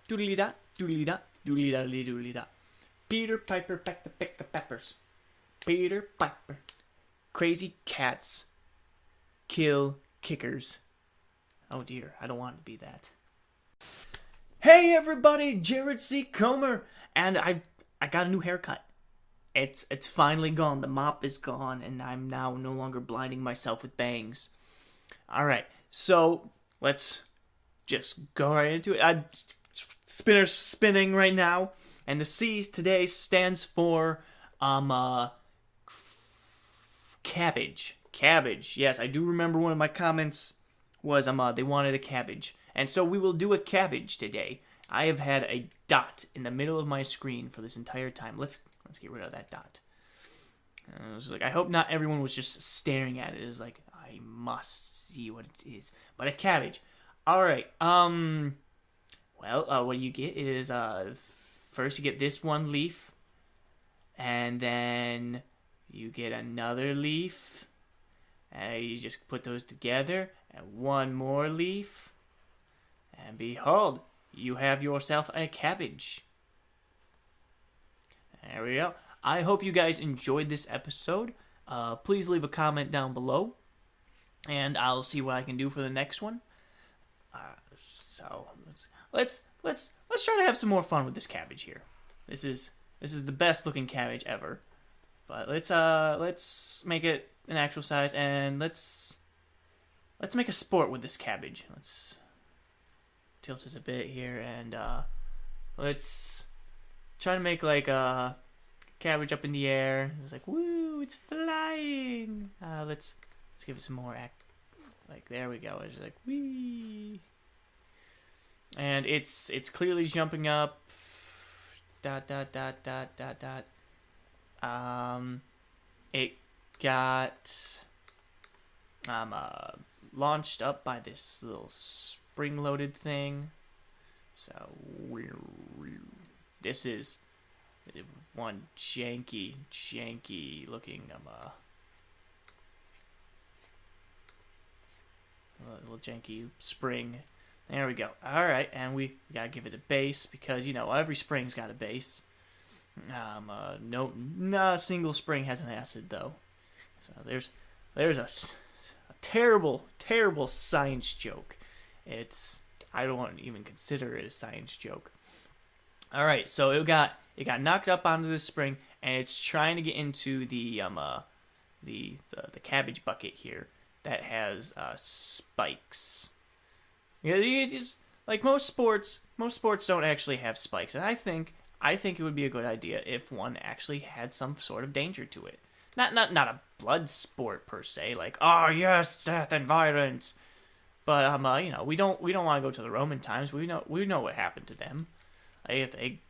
doodly da, doodly da, doodly da, doodly da. Peter Piper packed the pick of peppers. Peter Piper. Crazy cats kill kickers. Oh dear, I don't want to be that. Hey everybody, Jared C. Comer, and I got a new haircut. It's finally gone. The mop is gone, and I'm now no longer blinding myself with bangs. All right, so let's just go right into it. Spinner's spinning right now, and the C today stands for cabbage. Cabbage. Yes, I do remember one of my comments was they wanted a cabbage, and so we will do a cabbage today. I have had a dot in the middle of my screen for this entire time. Let's get rid of that dot. I hope not everyone was just staring at it. It's like, I must see what it is. But a cabbage. Alright, well, what you get is, first you get this one leaf, and then you get another leaf, and you just put those together, and one more leaf, and behold, you have yourself a cabbage. There we go. I hope you guys enjoyed this episode. Please leave a comment down below, and I'll see what I can do for the next one. So let's try to have some more fun with this cabbage here. This is the best looking cabbage ever. But let's make it an actual size, and let's make a sport with this cabbage. Let's tilt it a bit here, and let's try to make like a cabbage up in the air. It's like, woo, it's flying. Let's give it some more act. Like, there we go. It's like, wee. And it's clearly jumping up. Dot dot dot dot dot dot. It got launched up by this little spring-loaded thing. So this is one janky looking little janky spring. There we go. Alright, and we gotta give it a base, because, you know, every spring's got a base. Not a single spring has an acid, though. So there's a terrible science joke. I don't want to even consider it a science joke. Alright, so it got knocked up onto this spring, and it's trying to get into the cabbage bucket here that has spikes. Yeah, you just, like most sports don't actually have spikes, and I think it would be a good idea if one actually had some sort of danger to it. Not a blood sport per se, like, oh yes, death and violence. But you know, we don't want to go to the Roman times. We know what happened to them. They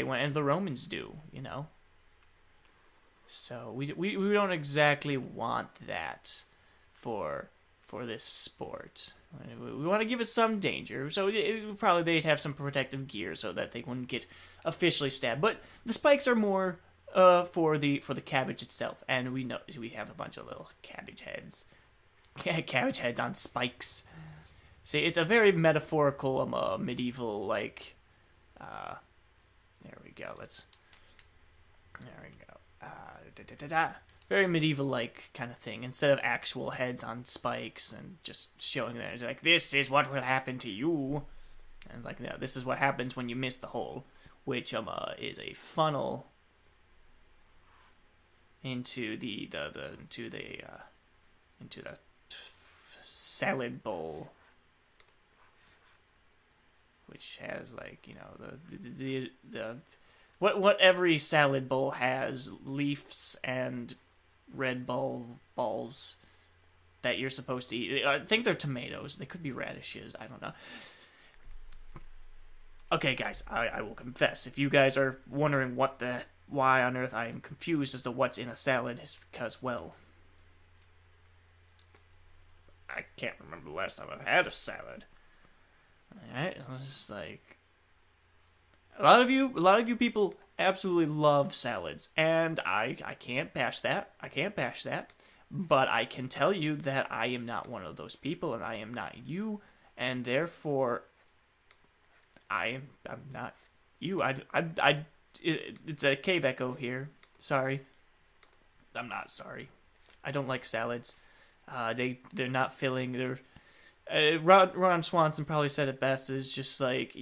went as the Romans do, you know. So we don't exactly want that for this sport. We want to give it some danger, so probably they'd have some protective gear so that they wouldn't get officially stabbed. But the spikes are more for the cabbage itself, and we have a bunch of little cabbage heads. Cabbage heads on spikes. See, it's a very metaphorical, medieval, like, there we go, very medieval-like kind of thing, instead of actual heads on spikes and just showing that, it's like, this is what will happen to you. And it's like, no, this is what happens when you miss the hole, which, is a funnel into the salad bowl, which has, like, you know, the what every salad bowl has, leaves and red balls that you're supposed to eat. I think they're tomatoes. They could be radishes. I don't know. Okay, guys, I will confess. If you guys are wondering why on earth I am confused as to what's in a salad, it's because, well, I can't remember the last time I've had a salad. Alright, it's just like, a lot of you people absolutely love salads, and I can't bash that. But I can tell you that I am not one of those people, and I am not you, and therefore I'm not you. It's a cave echo here. Sorry. I'm not sorry. I don't like salads. They're not filling. They're Ron Swanson probably said it best. Is just like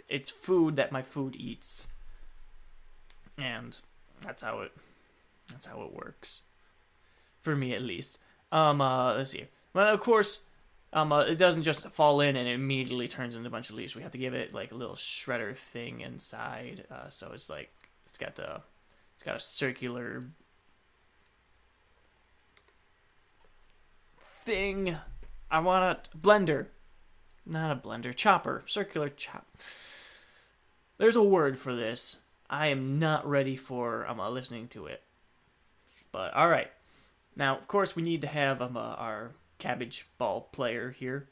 it's food that my food eats, and that's how it works for me at least. Let's see. Well, of course, it doesn't just fall in and it immediately turns into a bunch of leaves. We have to give it like a little shredder thing inside. So it's like it's got a circular thing. I want a blender. Not a blender. Chopper. Circular chop. There's a word for this. I am not ready for listening to it. But alright. Now, of course, we need to have our Cabbage Ball player here.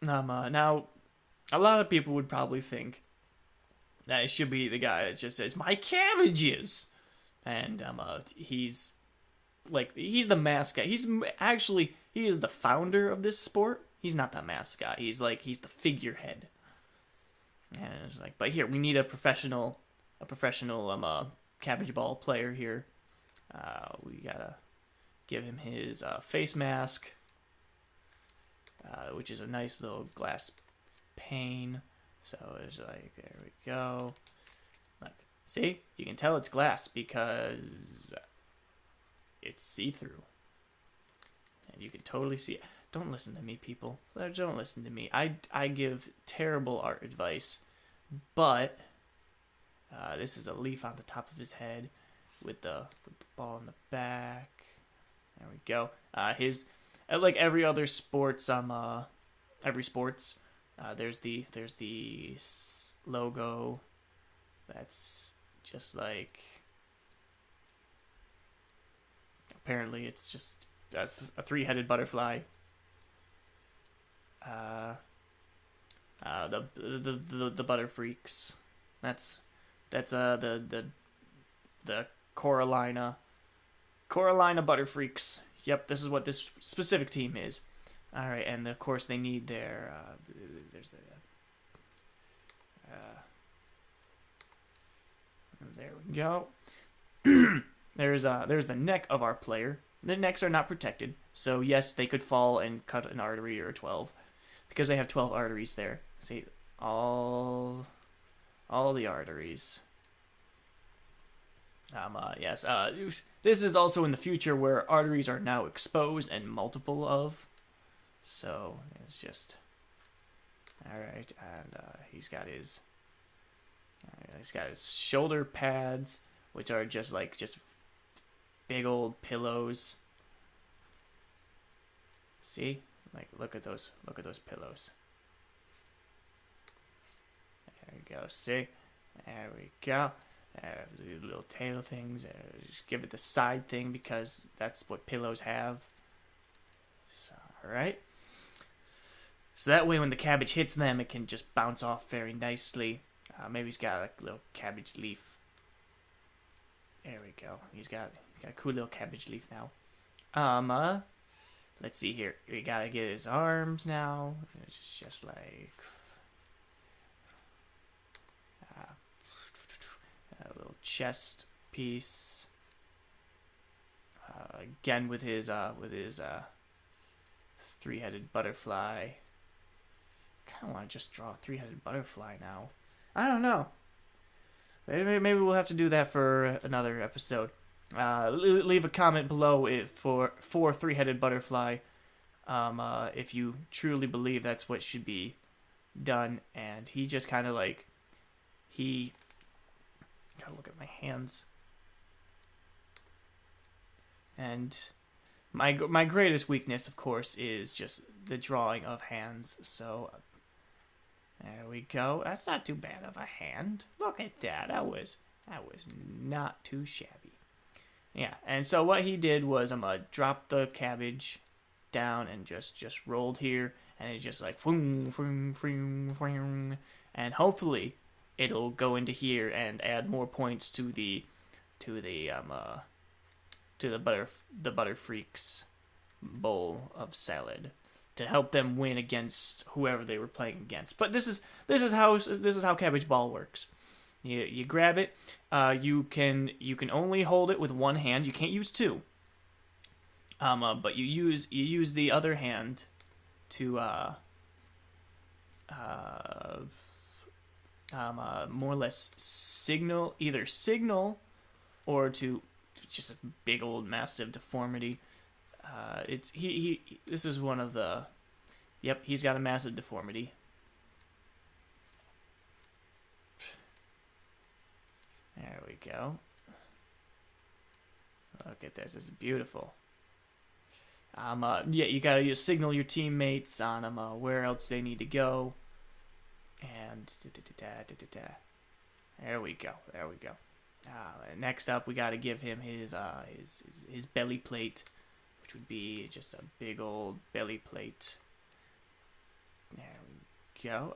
Now, a lot of people would probably think that it should be the guy that just says, "My cabbages!" And he's the mascot. He is the founder of this sport. He's not the mascot. He's the figurehead. And it's like, but here we need a professional Cabbage Ball player here. We gotta give him his face mask, which is a nice little glass pane. So it's like, there we go. Like, see, you can tell it's glass because it's see-through. And you can totally see it. Don't listen to me, people. Don't listen to me. I give terrible art advice. But this is a leaf on the top of his head with the ball in the back. There we go. His like every other sports every sports there's the logo that's just like, apparently it's just a three-headed butterfly. The butter freaks. That's the Coralina butter freaks. Yep, this is what this specific team is. All right, and of course they need their there we go. There's the neck of our player. Their necks are not protected, so yes, they could fall and cut an artery or 12, because they have 12 arteries there. See, all the arteries. Yes. This is also in the future where arteries are now exposed and multiple of. So it's just all right, and he's got his shoulder pads, which are just big old pillows. See, like look at those pillows. There we go. See, there we go. Little tail things. Just give it the side thing because that's what pillows have. So, all right. So that way, when the cabbage hits them, it can just bounce off very nicely. Maybe he's got a little cabbage leaf. There we go. He's got a cool little cabbage leaf now. Let's see here. We gotta get his arms now. It's just like a little chest piece. Again with his three-headed butterfly. Kind of want to just draw a three-headed butterfly now. I don't know. Maybe we'll have to do that for another episode. Leave a comment below for three-headed butterfly, if you truly believe that's what should be done. And he just kind of like, gotta look at my hands. And my greatest weakness, of course, is just the drawing of hands. So there we go. That's not too bad of a hand. Look at that. That was not too shabby. Yeah. And so what he did was drop the cabbage down and just rolled here, and it just like vroom, vroom, vroom, vroom, and hopefully it'll go into here and add more points to the butter freaks bowl of salad. to help them win against whoever they were playing against. But this is how Cabbage Ball works. You grab it. You can only hold it with one hand. You can't use two. But you use the other hand to more or less signal or to just a big old massive deformity. This is one of the. Yep, he's got a massive deformity. There we go. Look at this. It's beautiful. Yeah, you gotta signal your teammates on them where else they need to go. And there we go. Next up, we gotta give him his belly plate, which would be just a big old belly plate. There we go.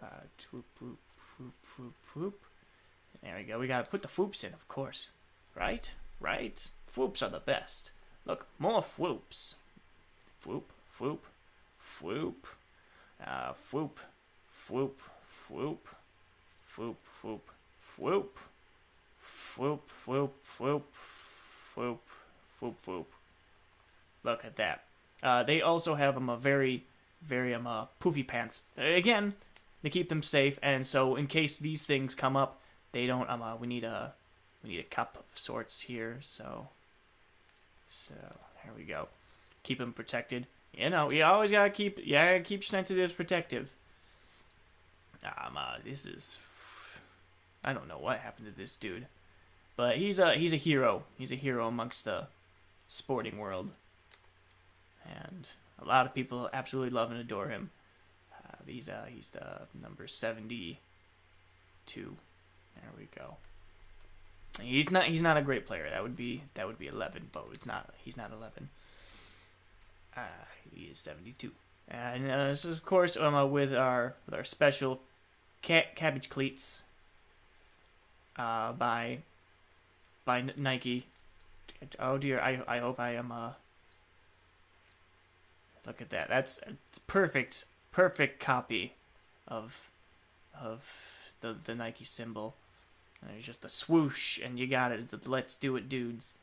Whoop, whoop, whoop, whoop, whoop. There we go. We gotta put the fwoops in, of course. Right? Fwoops are the best. Look, more fwoops. Fwoop, fwoop, fwoop. Fwoop, fwoop, fwoop. Fwoop, fwoop, fwoop. Fwoop, fwoop, fwoop. Fwoop, fwoop, fwoop. Look at that. They also have a very poofy pants. Again, to keep them safe, and so in case these things come up, they don't. We need a cup of sorts here. So here we go. Keep them protected. You always gotta keep sensitives protective. This is. I don't know what happened to this dude, but he's a hero. He's a hero amongst the sporting world, and a lot of people absolutely love and adore him. He's the number 72. There we go. He's not a great player. That would be 11, but he's not 11. He is 72. And this is, of course, with our special cabbage cleats by Nike. Oh dear, I hope I am look at that. That's a perfect copy of the Nike symbol. And there's just a swoosh, and you got it. Let's do it, dudes.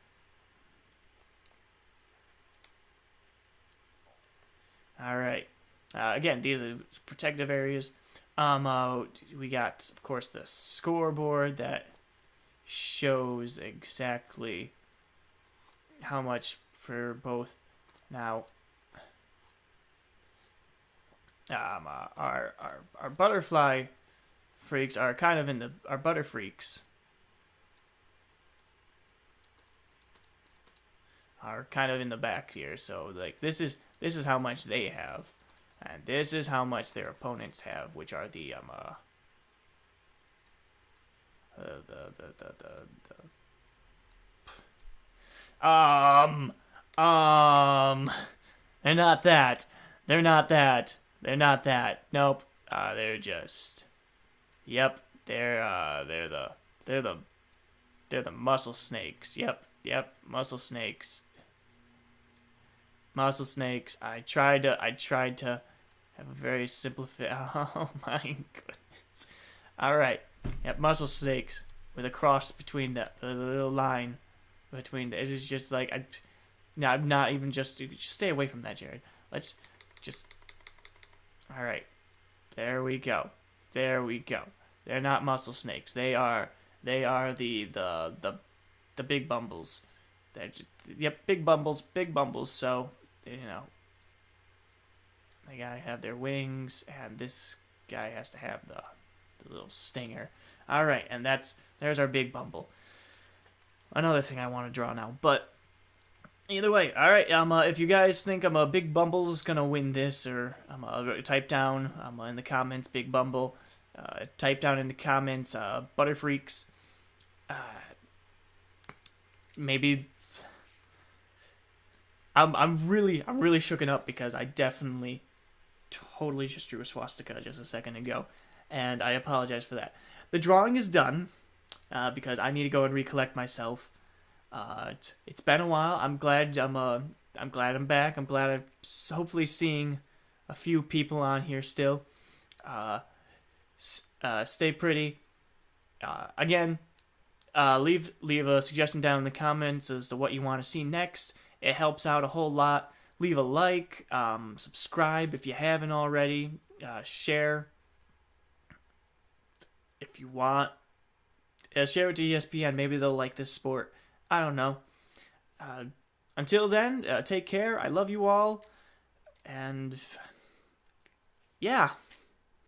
All right. Again, these are protective areas. We got, of course, the scoreboard that shows exactly how much for both. Now, our butterfly freaks are kind of in our butter freaks are kind of in the back here. So like this is how much they have, and this is how much their opponents have, which are they're not that. They're not that. Nope. They're just. Yep. They're the muscle snakes. Yep. Muscle snakes. I tried to have a very simplified. Oh my goodness. All right. Yep. Muscle snakes with a cross between the little line between. It is just like I'm not even just stay away from that, Jared. Let's just. All right. There we go. They're not muscle snakes. They are the big bumbles. They're just, yep, big bumbles. So they gotta have their wings, and this guy has to have the little stinger. All right, and there's our big bumble. Another thing I want to draw now, but either way, all right. If you guys think a Big Bumble is gonna win this, or type down in the comments Big Bumble. Type down in the comments Butterfreaks. Maybe. I'm really shooken up because I definitely totally just drew a swastika just a second ago, and I apologize for that. The drawing is done because I need to go and recollect myself. It's been a while. I'm glad I'm back. I'm glad I'm hopefully seeing a few people on here still. Stay pretty. Again, leave a suggestion down in the comments as to what you want to see next. It helps out a whole lot. Leave a like, subscribe if you haven't already, share if you want. Share it to ESPN. Maybe they'll like this sport. I don't know. Until then, take care. I love you all. And yeah.